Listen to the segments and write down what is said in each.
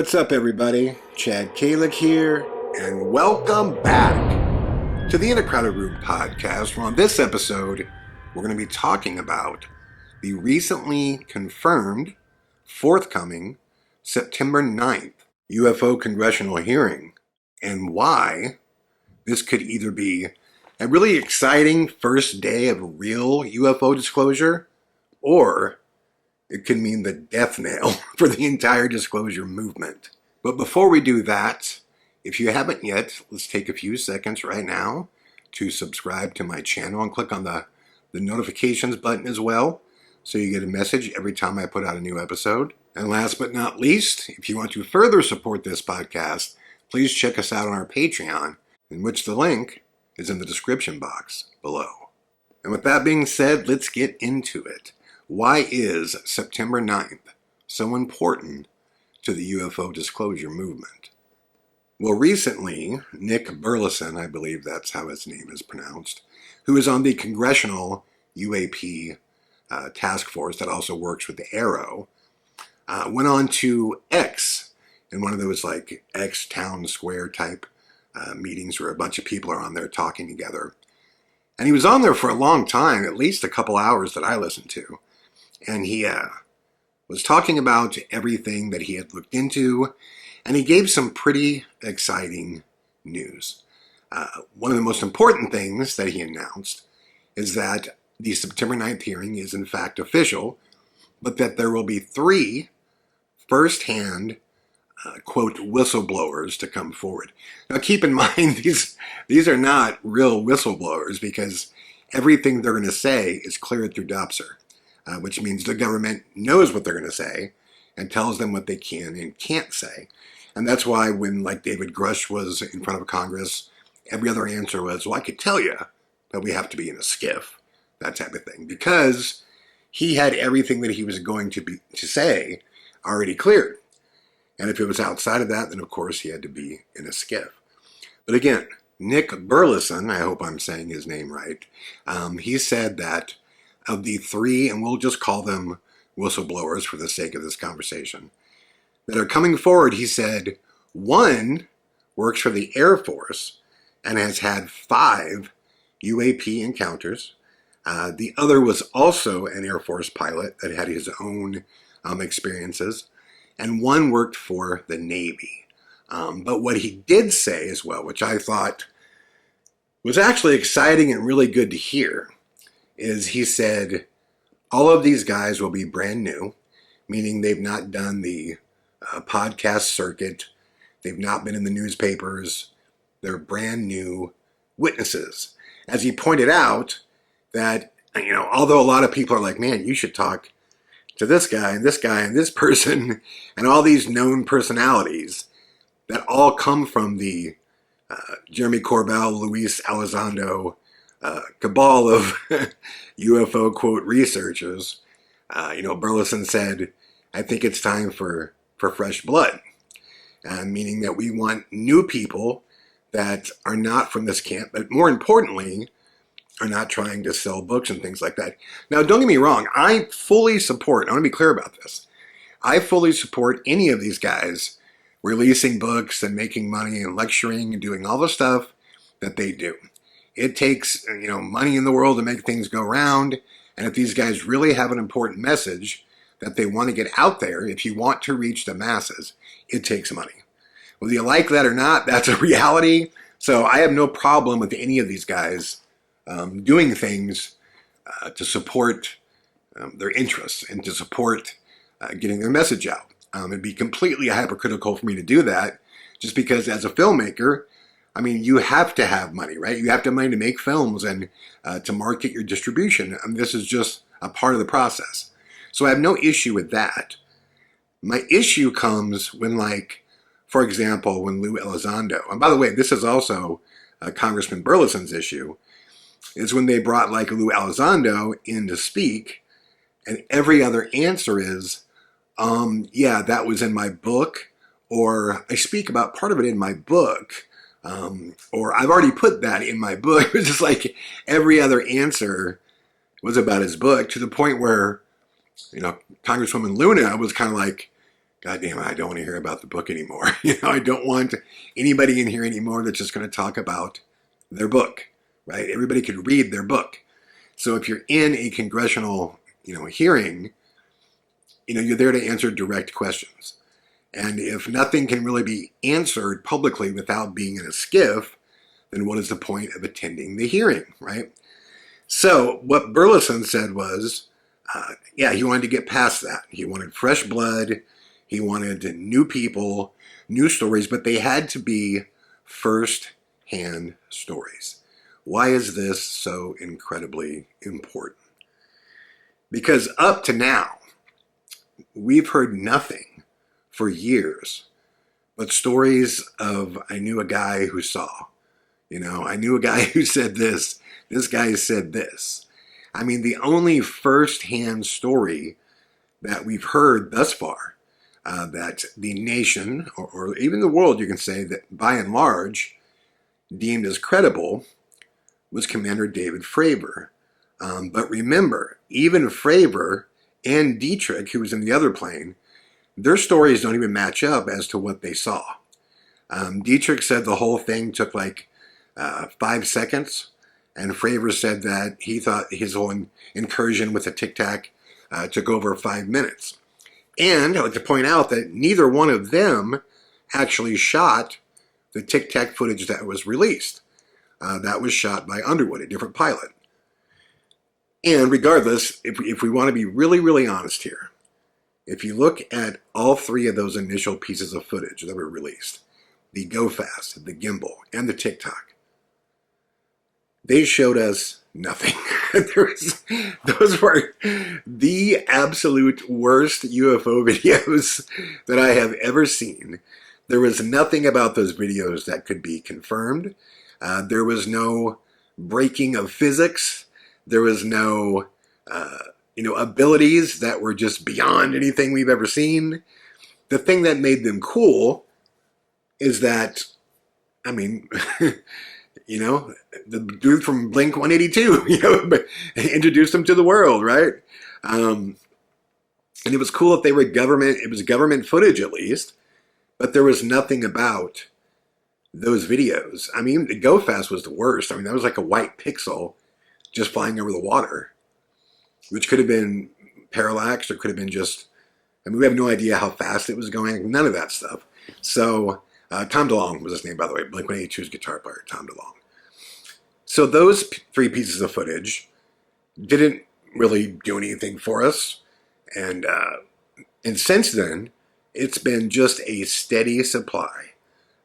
what's up everybody? Chad Kalick here, and welcome back to the In a Crowded Room podcast, where on this episode, we're going to be talking about the recently confirmed, forthcoming, September 9th UFO Congressional Hearing, and why this could either be a really exciting first day of real UFO disclosure, or it could mean the death knell for the entire disclosure movement. But before we do that, if you haven't yet, let's take a few seconds right now to subscribe to my channel and click on the notifications button as well, so you get a message every time I put out a new episode. And last but not least, if you want to further support this podcast, please check us out on our Patreon, in which the link is in the description box below. And with that being said, let's get into it. Why is September 9th so important to the UFO disclosure movement? Well, recently, Nick Burleson, I believe that's how his name is pronounced, who is on the Congressional UAP task force that also works with the Arrow, went on to X, in one of those like X town square type meetings where a bunch of people are on there talking together. And he was on there for a long time, at least a couple hours that I listened to. And he was talking about everything that he had looked into, and he gave some pretty exciting news. One of the most important things that he announced is that the September 9th hearing is in fact official, but that there will be 3 first-hand, quote, whistleblowers to come forward. Now keep in mind, these are not real whistleblowers, because everything they're going to say is cleared through UPSR. Which means the government knows what they're going to say and tells them what they can and can't say. And that's why when like David Grush was in front of Congress, every other answer was, well, I could tell you, but we have to be in a skiff, that type of thing. Because he had everything that he was going to say already cleared. And if it was outside of that, then of course he had to be in a skiff. But again, Nick Burleson, I hope I'm saying his name right, he said that of the 3, and we'll just call them whistleblowers for the sake of this conversation, that are coming forward, he said, 1 works for the Air Force and has had 5 UAP encounters. The other was also an Air Force pilot that had his own experiences. And 1 worked for the Navy. But what he did say as well, which I thought was actually exciting and really good to hear, is he said all of these guys will be brand new, meaning they've not done the podcast circuit, they've not been in the newspapers, they're brand new witnesses. As he pointed out, that, you know, although a lot of people are like, man, you should talk to this guy and this guy and this person and all these known personalities that all come from the Jeremy Corbell, Luis Elizondo cabal of UFO, quote, researchers. Burleson said, I think it's time for fresh blood, meaning that we want new people that are not from this camp, but more importantly, are not trying to sell books and things like that. Now, don't get me wrong, I fully support, I want to be clear about this, I fully support any of these guys releasing books and making money and lecturing and doing all the stuff that they do. It takes, money in the world to make things go round. And if these guys really have an important message that they want to get out there, if you want to reach the masses, it takes money. Whether you like that or not, that's a reality. So I have no problem with any of these guys doing things to support their interests and to support getting their message out. It'd be completely hypocritical for me to do that, just because as a filmmaker, I mean, you have to have money, right? You have to have money to make films and to market your distribution. This is just a part of the process. So I have no issue with that. My issue comes when, like, for example, when Lou Elizondo, and by the way, this is also Congressman Burleson's issue, is when they brought like Lou Elizondo in to speak, and every other answer is, yeah, that was in my book, or I speak about part of it in my book, or I've already put that in my book. It was just like every other answer was about his book, to the point where, Congresswoman Luna was kind of like, God damn it, I don't want to hear about the book anymore. I don't want anybody in here anymore that's just going to talk about their book, right? Everybody could read their book. So if you're in a congressional, hearing, you're there to answer direct questions. And if nothing can really be answered publicly without being in a skiff, then what is the point of attending the hearing, right? So what Burleson said was, he wanted to get past that. He wanted fresh blood. He wanted new people, new stories, but they had to be first-hand stories. Why is this so incredibly important? Because up to now, we've heard nothing for years but stories of, I knew a guy who saw, I knew a guy who said this guy said this. I mean, the only first-hand story that we've heard thus far, that the nation, or even the world, you can say, that by and large deemed as credible, was Commander David Fravor. But remember, even Fravor and Dietrich, who was in the other plane, their stories don't even match up as to what they saw. Dietrich said the whole thing took like 5 seconds, and Fravor said that he thought his whole incursion with the Tic Tac took over 5 minutes. And I'd like to point out that neither one of them actually shot the Tic Tac footage that was released. That was shot by Underwood, a different pilot. And regardless, if we want to be really, really honest here, if you look at all 3 of those initial pieces of footage that were released, the Go Fast, the Gimbal, and the Tic Tac, they showed us nothing. Those were the absolute worst UFO videos that I have ever seen. There was nothing about those videos that could be confirmed. There was no breaking of physics. There was no, abilities that were just beyond anything we've ever seen. The thing that made them cool is that, the dude from Blink-182, introduced them to the world, right? And it was cool if they were government footage at least, but there was nothing about those videos. The Go Fast was the worst. That was like a white pixel just flying over the water, which could have been parallax or could have been just, we have no idea how fast it was going, none of that stuff. So Tom DeLonge was his name, by the way, Blink-182's guitar player, Tom DeLonge. So those 3 pieces of footage didn't really do anything for us. And since then, it's been just a steady supply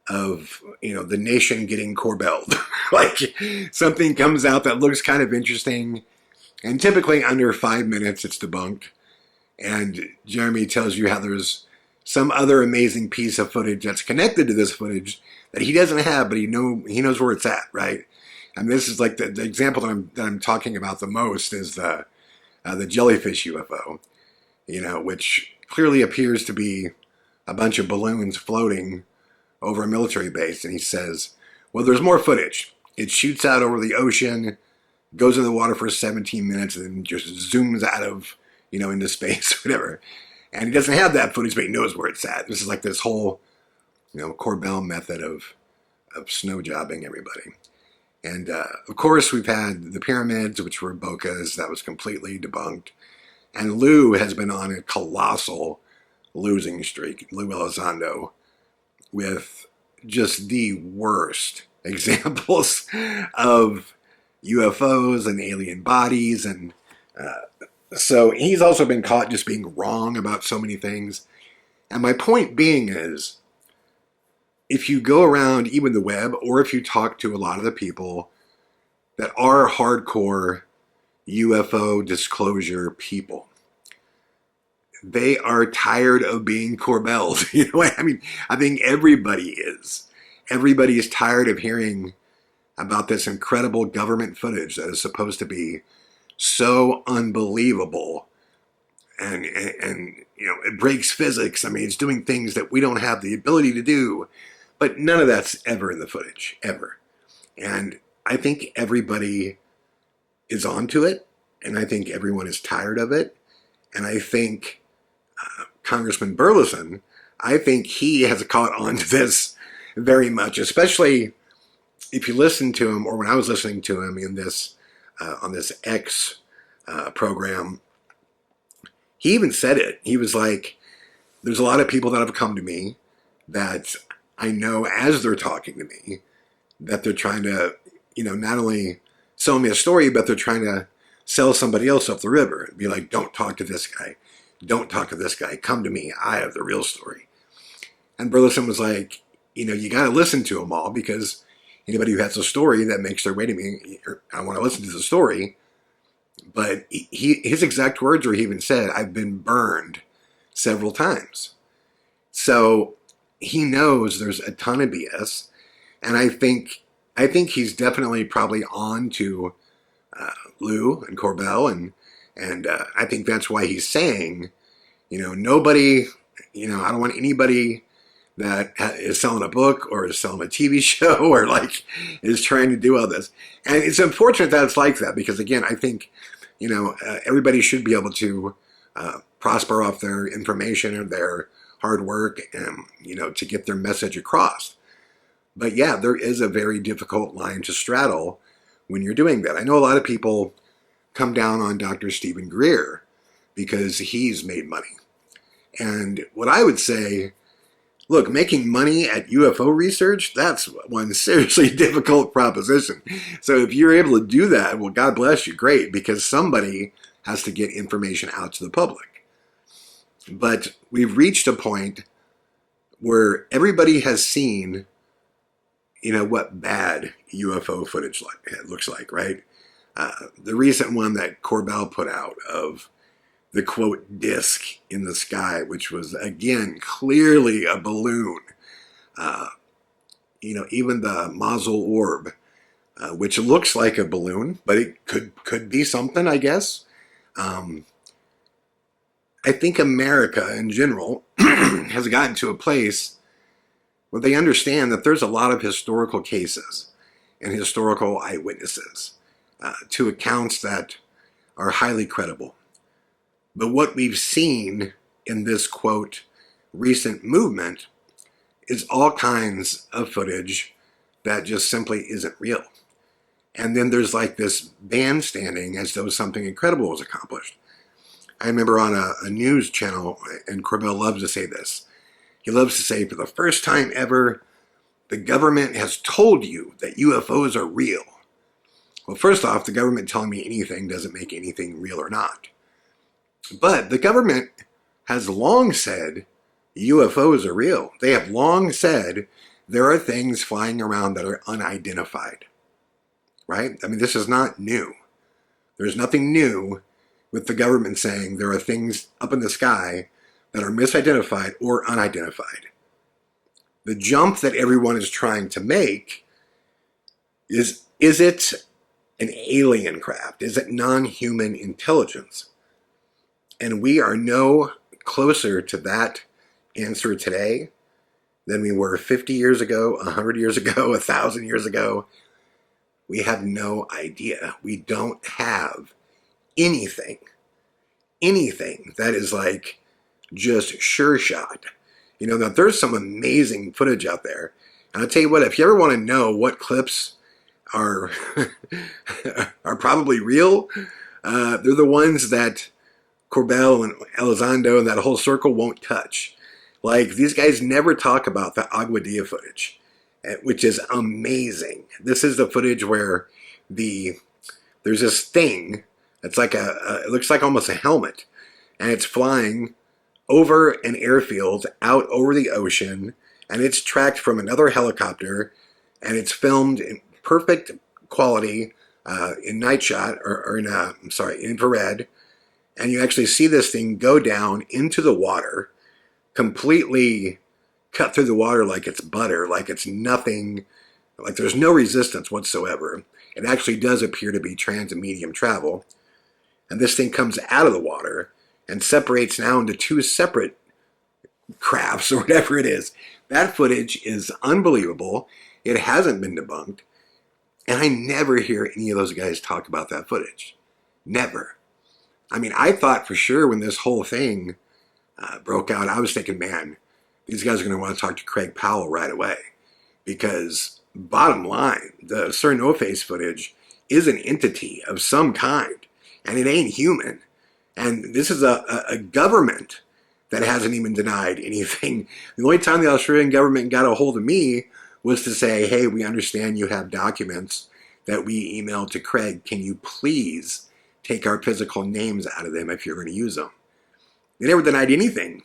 of, the nation getting corbelled. Like something comes out that looks kind of interesting, and typically under 5 minutes it's debunked. And Jeremy tells you how there's some other amazing piece of footage that's connected to this footage that he doesn't have, but he knows where it's at, right? And this is like the example that I'm talking about the most is the jellyfish UFO, which clearly appears to be a bunch of balloons floating over a military base. And he says, well, there's more footage. It shoots out over the ocean, goes in the water for 17 minutes, and then just zooms out of, into space, whatever. And he doesn't have that footage, but he knows where it's at. This is like this whole, Corbell method of snow jobbing everybody. And of course, we've had the pyramids, which were bokehs. That was completely debunked. And Lou has been on a colossal losing streak, Lou Elizondo, with just the worst examples of UFOs and alien bodies. And so he's also been caught just being wrong about so many things. And my point being is, if you go around even the web, or if you talk to a lot of the people that are hardcore UFO disclosure people, they are tired of being corbelled. You know what I mean? I think everybody is. Everybody is tired of hearing about this incredible government footage that is supposed to be so unbelievable. And it breaks physics. It's doing things that we don't have the ability to do. But none of that's ever in the footage, ever. And I think everybody is onto it, and I think everyone is tired of it. And I think Congressman Burleson I think he has caught on to this very much, especially if you listen to him, or when I was listening to him in this on this X program. He even said it. He was like, there's a lot of people that have come to me that I know as they're talking to me that they're trying to, not only sell me a story, but they're trying to sell somebody else up the river and be like, don't talk to this guy. Don't talk to this guy. Come to me. I have the real story. And Burleson was like, you got to listen to them all, because anybody who has a story that makes their way to me, I want to listen to the story. But his exact words were, he even said, I've been burned several times. So he knows there's a ton of BS. And I think he's definitely probably on to Lou and Corbell. And I think that's why he's saying, nobody, I don't want anybody that is selling a book or is selling a TV show or is trying to do all this. And it's unfortunate that it's like that, because again, I think, everybody should be able to prosper off their information and their hard work and, to get their message across. But yeah, there is a very difficult line to straddle when you're doing that. I know a lot of people come down on Dr. Stephen Greer because he's made money. And what I would say, look, making money at UFO research, that's one seriously difficult proposition. So if you're able to do that, well, God bless you, great, because somebody has to get information out to the public. But we've reached a point where everybody has seen, what bad UFO footage looks like, right? The recent one that Corbell put out of the quote disc in the sky, which was again clearly a balloon. Even the Mazel orb, which looks like a balloon, but it could be something, I guess. I think America in general has gotten to a place where they understand that there's a lot of historical cases and historical eyewitnesses to accounts that are highly credible. But what we've seen in this, quote, recent movement is all kinds of footage that just simply isn't real. And then there's this bandstanding as though something incredible was accomplished. I remember on a news channel, and Corbell loves to say this, he loves to say, for the first time ever, the government has told you that UFOs are real. Well, first off, the government telling me anything doesn't make anything real or not. But the government has long said UFOs are real. They have long said there are things flying around that are unidentified, right? I mean, this is not new. There's nothing new with the government saying there are things up in the sky that are misidentified or unidentified. The jump that everyone is trying to make is it an alien craft? Is it non-human intelligence? And we are no closer to that answer today than we were 50 years ago, 100 years ago, 1,000 years ago. We have no idea. We don't have anything that is just sure shot. Now there's some amazing footage out there. And I'll tell you what, if you ever want to know what clips are are probably real, they're the ones that Corbell and Elizondo and that whole circle won't touch. These guys never talk about the Aguadilla footage, which is amazing. This is the footage where there's this thing that's it looks like almost a helmet, and it's flying over an airfield out over the ocean, and it's tracked from another helicopter, and it's filmed in perfect quality in night shot or in infrared. And you actually see this thing go down into the water, completely cut through the water like it's butter, like it's nothing, like there's no resistance whatsoever. It actually does appear to be trans and medium travel. And this thing comes out of the water and separates now into two separate crafts or whatever it is. That footage is unbelievable. It hasn't been debunked. And I never hear any of those guys talk about that footage. Never. I mean, I thought for sure when this whole thing broke out, I was thinking, man, these guys are going to want to talk to Craig Powell right away, because bottom line, the Sir No Face footage is an entity of some kind, and it ain't human. And this is a government that hasn't even denied anything. The only time the Australian government got a hold of me was to say, hey, we understand you have documents that we emailed to Craig. Can you please take our physical names out of them if you're going to use them? They never denied anything,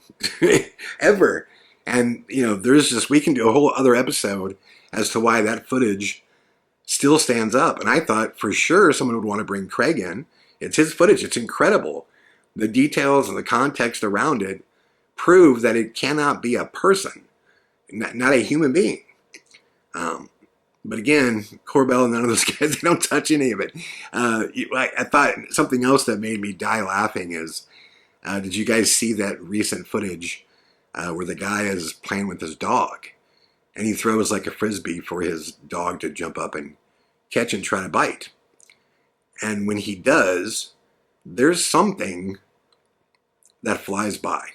ever. And, there's just, we can do a whole other episode as to why that footage still stands up. And I thought for sure someone would want to bring Craig in. It's his footage. It's incredible. The details and the context around it prove that it cannot be a person, not a human being. But again, Corbell and none of those guys, they don't touch any of it. I thought something else that made me die laughing is, did you guys see that recent footage where the guy is playing with his dog and he throws like a frisbee for his dog to jump up and catch and try to bite? And when he does, there's something that flies by.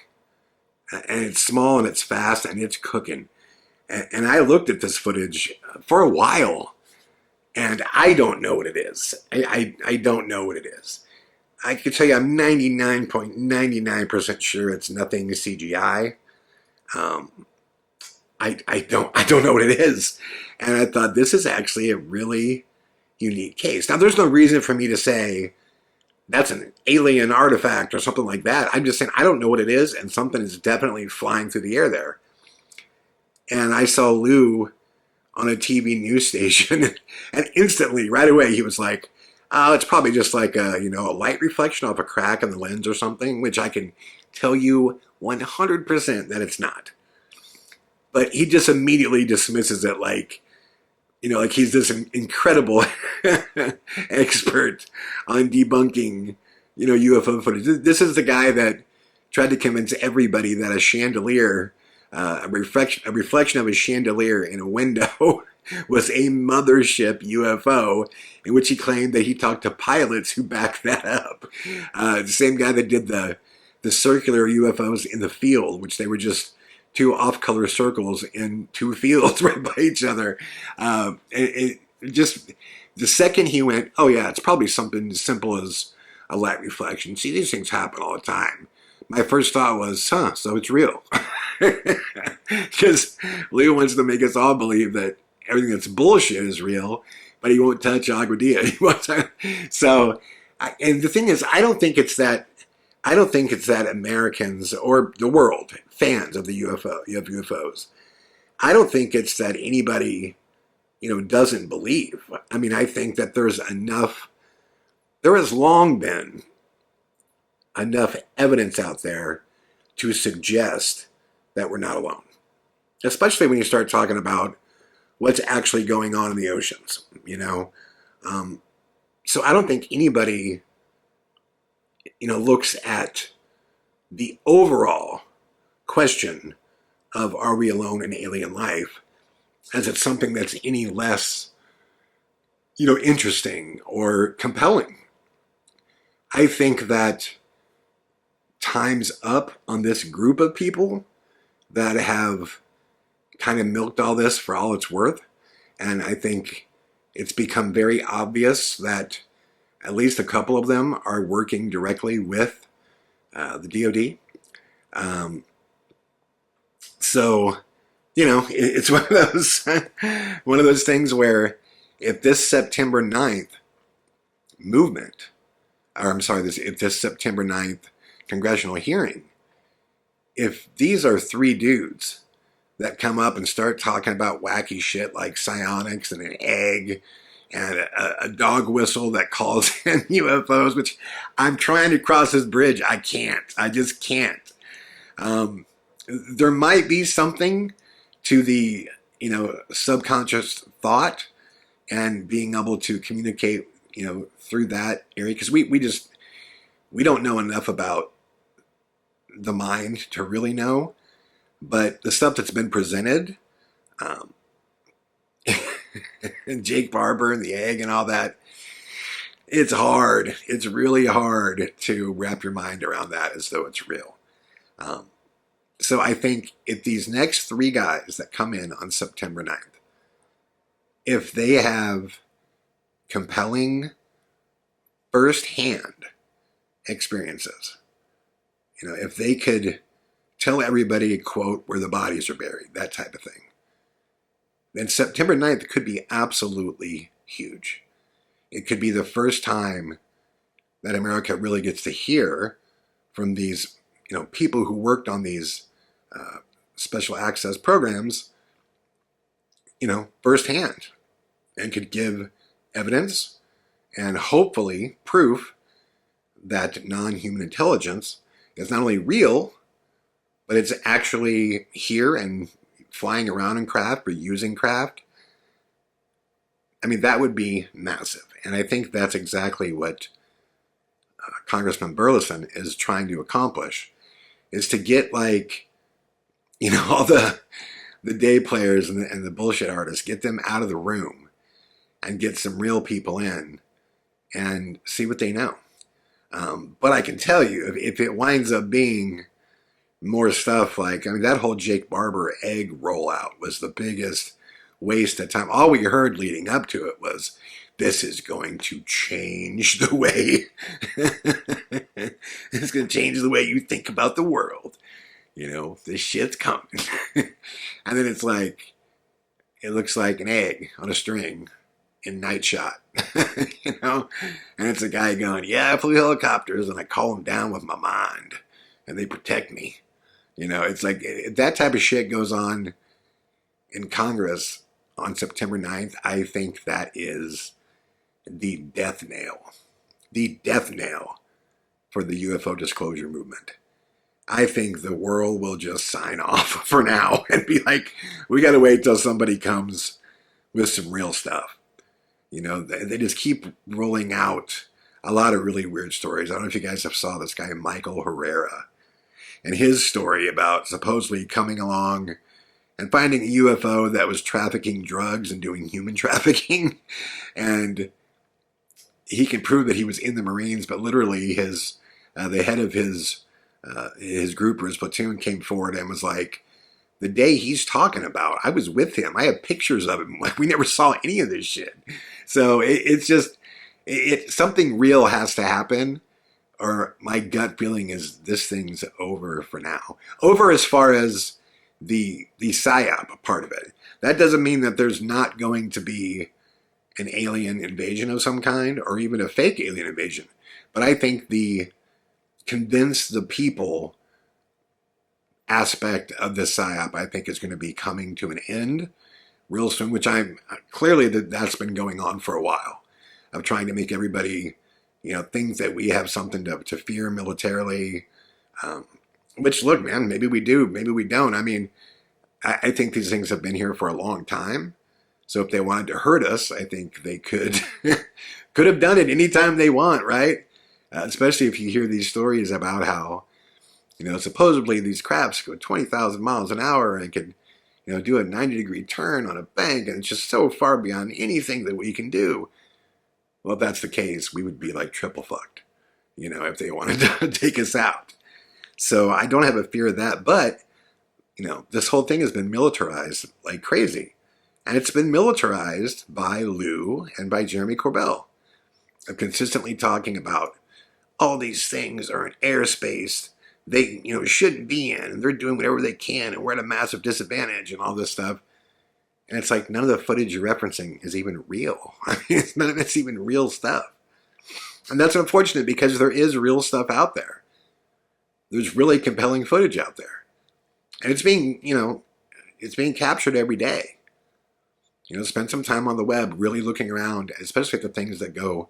And it's small and it's fast and it's cooking. And I looked at this footage for a while, and I don't know what it is. I don't know what it is. I can tell you I'm 99.99% sure it's nothing CGI. I don't know what it is. And I thought this is actually a really unique case. Now, there's no reason for me to say that's an alien artifact or something like that. I'm just saying I don't know what it is, and something is definitely flying through the air there. And I saw Lou on a TV news station, and instantly, right away, he was like, oh, it's probably just like a light reflection off a crack in the lens or something, which I can tell you 100% that it's not. But he just immediately dismisses it like he's this incredible expert on debunking, UFO footage. This is the guy that tried to convince everybody that a chandelier, a reflection of a chandelier in a window was a mothership UFO, in which he claimed that he talked to pilots who backed that up. The same guy that did the circular UFOs in the field, which they were just two off-color circles in two fields right by each other. Just the second he went, oh yeah, it's probably something as simple as a light reflection. See, these things happen all the time. My first thought was, so it's real. Because Leo wants to make us all believe that everything that's bullshit is real, but he won't touch Agua Dia. So, and the thing is, I don't think it's that Americans or the world, fans of the UFOs, I don't think it's that anybody, doesn't believe. I mean, I think that there has long been enough evidence out there to suggest that we're not alone. Especially when you start talking about what's actually going on in the oceans, So I don't think anybody, looks at the overall question of are we alone in alien life as it's something that's any less, interesting or compelling. I think that time's up on this group of people that have kind of milked all this for all it's worth. And I think it's become very obvious that at least a couple of them are working directly with the DOD. So, it's one of those things where if this September 9th movement, if this September 9th congressional hearing, if these are three dudes that come up and start talking about wacky shit like psionics and an egg and a dog whistle that calls in UFOs, which I'm trying to cross this bridge. I can't. I just can't. There might be something to the, subconscious thought and being able to communicate, through that area. Because we don't know enough about the mind to really know. But the stuff that's been presented, and Jake Barber and the egg and all that, it's hard. It's really hard to wrap your mind around that as though it's real. So I think if these next three guys that come in on September 9th, if they have compelling firsthand experiences, if they could tell everybody, quote, where the bodies are buried, that type of thing, then September 9th could be absolutely huge. It could be the first time that America really gets to hear from these, people who worked on these special access programs, firsthand, and could give evidence and hopefully proof that non-human intelligence is not only real, but it's actually here and flying around in craft or using craft. I mean, that would be massive. And I think that's exactly what Congressman Burleson is trying to accomplish, is to get all the day players and the bullshit artists, get them out of the room and get some real people in and see what they know. But I can tell you, if it winds up being more stuff that whole Jake Barber egg rollout was the biggest waste of time. All we heard leading up to it was, this is going to change the way, it's going to change the way you think about the world. This shit's coming. And then it's it looks like an egg on a string in Night Shot, and it's a guy going, yeah, I flew helicopters and I call them down with my mind and they protect me. It's if that type of shit goes on in Congress on September 9th, I think that is the death nail for the UFO disclosure movement. I think the world will just sign off for now and be like, we got to wait till somebody comes with some real stuff. They just keep rolling out a lot of really weird stories. I don't know if you guys have saw this guy, Michael Herrera, and his story about supposedly coming along and finding a UFO that was trafficking drugs and doing human trafficking. And he can prove that he was in the Marines, but literally the head of his group or his platoon came forward and was like, the day he's talking about, I was with him. I have pictures of him. We never saw any of this shit. So it's just, something real has to happen, or my gut feeling is this thing's over for now. Over as far as the PSYOP part of it. That doesn't mean that there's not going to be an alien invasion of some kind, or even a fake alien invasion. But I think the convince the people aspect of the PSYOP, I think, is going to be coming to an end real soon, which I'm clearly that's been going on for a while, of trying to make everybody, think that we have something to fear militarily, which, look, man, maybe we do, maybe we don't. I mean, I think these things have been here for a long time. So if they wanted to hurt us, I think they could have done it anytime they want, right? Especially if you hear these stories about how, supposedly these crafts go 20,000 miles an hour and can, do a 90-degree turn on a bank, and it's just so far beyond anything that we can do. Well, if that's the case, we would be triple fucked, if they wanted to take us out. So I don't have a fear of that, but, this whole thing has been militarized like crazy. And it's been militarized by Lou and by Jeremy Corbell, of consistently talking about all these things are in airspace they, shouldn't be in, and they're doing whatever they can, and we're at a massive disadvantage and all this stuff. And it's none of the footage you're referencing is even real. I mean, none of it's even real stuff. And that's unfortunate, because there is real stuff out there. There's really compelling footage out there. And it's being captured every day. Spend some time on the web really looking around, especially at the things that go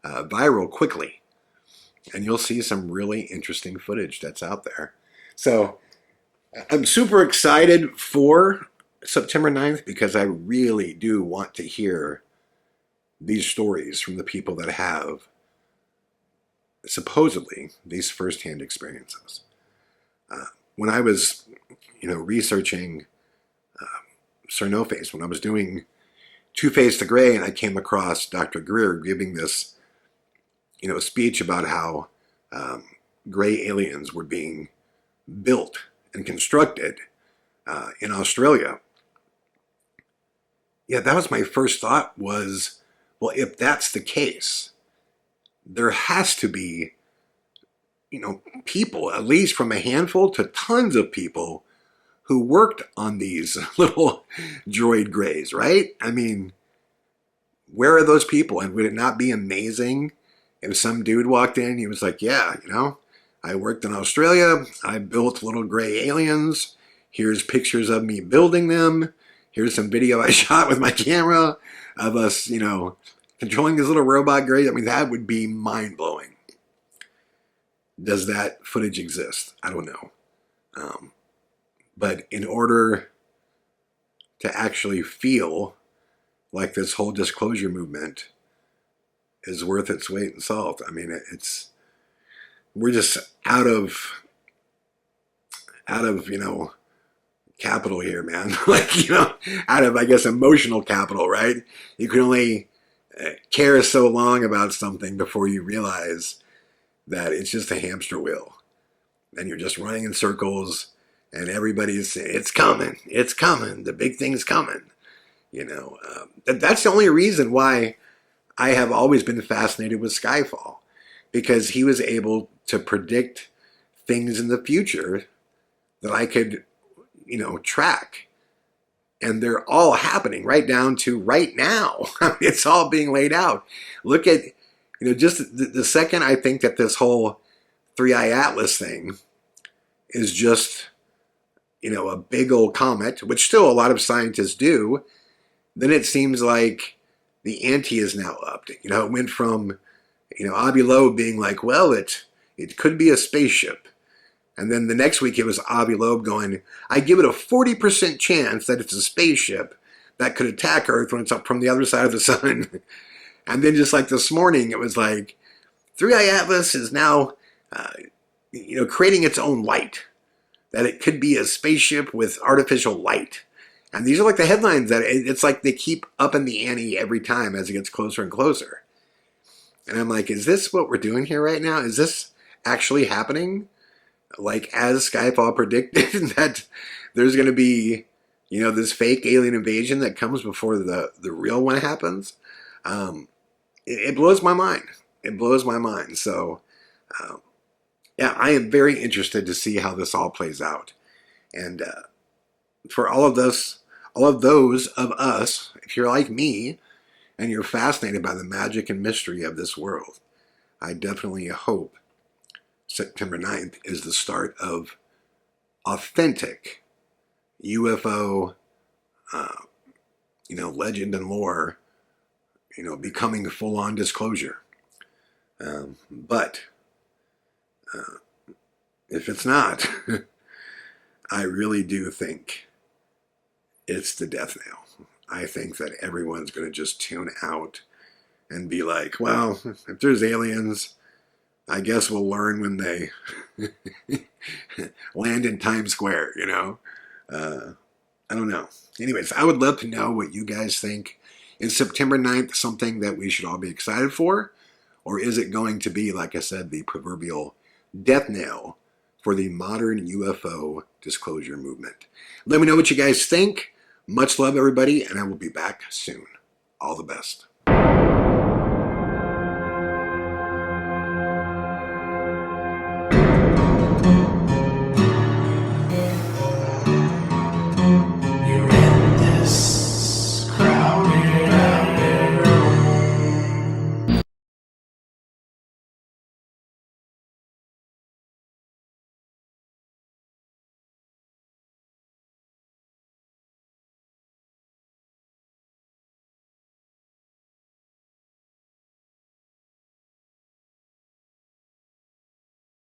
viral quickly. And you'll see some really interesting footage that's out there. So I'm super excited for September 9th, because I really do want to hear these stories from the people that have supposedly these firsthand experiences. When I was, researching Sir No Face, when I was doing Two-Face the Gray, and I came across Dr. Greer giving this, speech about how gray aliens were being built and constructed in Australia. Yeah, that was my first thought was, well, if that's the case, there has to be, people, at least from a handful to tons of people who worked on these little droid grays, right? I mean, where are those people? And would it not be amazing if some dude walked in, he was like, yeah, I worked in Australia, I built little gray aliens, here's pictures of me building them, here's some video I shot with my camera of us, controlling this little robot gray. I mean, that would be mind-blowing. Does that footage exist? I don't know. But in order to actually feel like this whole disclosure movement is worth its weight in salt, I mean, we're just out of capital here, man. Out of, I guess, emotional capital, right? You can only care so long about something before you realize that it's just a hamster wheel. And you're just running in circles, and everybody's saying, it's coming, the big thing's coming. That's the only reason why I have always been fascinated with Skyfall, because he was able to predict things in the future that I could, track. And they're all happening right down to right now. It's all being laid out. Look at, just the second I think that this whole Three-Eye Atlas thing is just, a big old comet, which still a lot of scientists do, then it seems like the ante is now upped. It went from, Avi Loeb being like, well, it could be a spaceship. And then the next week it was Avi Loeb going, I give it a 40% chance that it's a spaceship that could attack Earth when it's up from the other side of the sun. And then just like this morning, it was like, Three-Eye Atlas is now, creating its own light. That it could be a spaceship with artificial light. And these are like the headlines that it's like they keep upping the ante every time as it gets closer and closer. And I'm like, is this what we're doing here right now? Is this actually happening? Like, as Skyfall predicted, that there's going to be, this fake alien invasion that comes before the real one happens? It blows my mind. It blows my mind. So, yeah, I am very interested to see how this all plays out. And for all of those of us, if you're like me and you're fascinated by the magic and mystery of this world, I definitely hope September 9th is the start of authentic UFO, legend and lore, becoming full-on disclosure. But if it's not, I really do think it's the death knell. I think that everyone's going to just tune out and be like, well, if there's aliens, I guess we'll learn when they land in Times Square, I don't know. Anyways, I would love to know what you guys think. Is September 9th something that we should all be excited for? Or is it going to be, like I said, the proverbial death knell for the modern UFO disclosure movement? Let me know what you guys think. Much love, everybody, and I will be back soon. All the best.